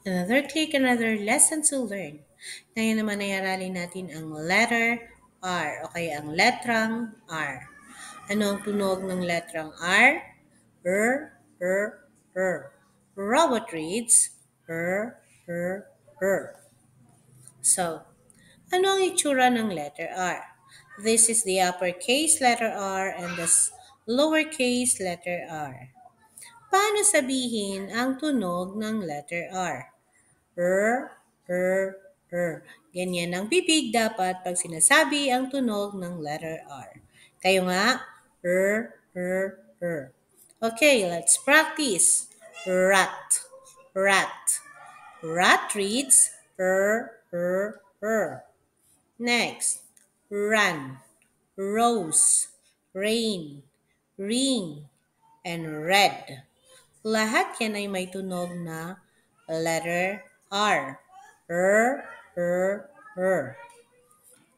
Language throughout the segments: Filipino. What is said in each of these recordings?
Another click, another lesson to learn. Ngayon naman ay aralin natin ang letter R o kaya ang letrang R. Ano ang tunog ng letrang R? R, R, R. Robot reads R, R, R. So, ano ang itsura ng letter R? This is the uppercase letter R and the lowercase letter R. Paano sabihin ang tunog ng letter R? R, R, R. Ganyan ang bibig dapat pag sinasabi ang tunog ng letter R. Kayo nga, R, R, R. Okay, let's practice. Rat, rat. Rat reads R, R, R. Next, run, rose, rain, ring, and red. Lahat yan ay may tunog na letter R. R, R, R.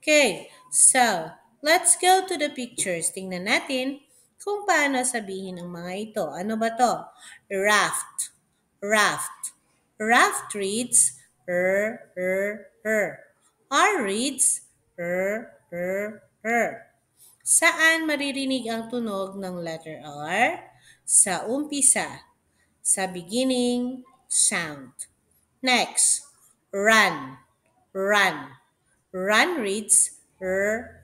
Okay, so let's go to the pictures. Tingnan natin kung paano sabihin ang mga ito. Ano ba to? Raft, raft. Raft reads R, R, R. R reads R, R, R. Saan maririnig ang tunog ng letter R? Sa umpisa, sa beginning sound. Next, run, run. Run reads R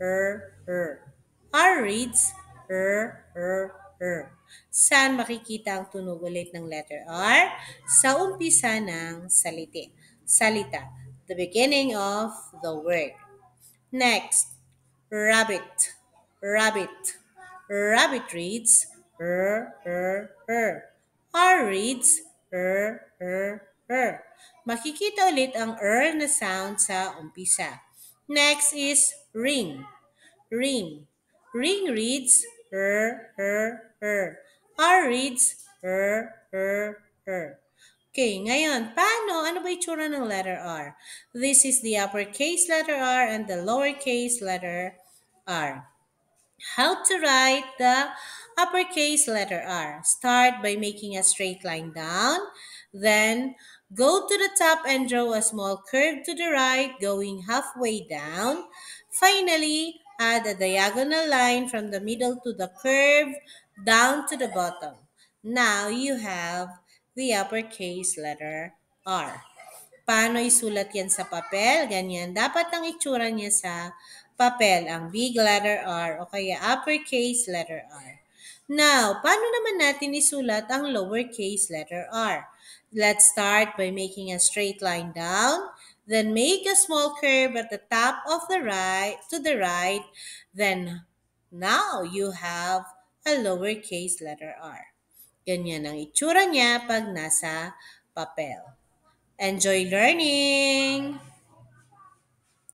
reads R. Saan makikita ang tunog ulit ng letter R? Sa umpisa ng salita. The beginning of the word. Next, rabbit, rabbit. Rabbit reads R. R reads R. Makikita ulit ang na sound sa umpisa. Next is ring, ring. Ring reads R. R reads R. Okay, ngayon, paano? Ano ba itsura ng letter R? This is the uppercase letter R and the lowercase letter R. How to write the uppercase letter R? Start by making a straight line down, then go to the top and draw a small curve to the right, going halfway down. Finally, add a diagonal line from the middle to the curve down to the bottom. Now you have the uppercase letter R. Paano isulat yan sa papel? Ganyan. Dapat ang itsura niya sa papel, ang big letter R o kaya uppercase letter R. Now, paano naman natin isulat ang lowercase letter R? Let's start by making a straight line down, then make a small curve at the top of the right to the right, then now you have a lowercase letter R. Ganyan ang itsura niya pag nasa papel. Enjoy learning!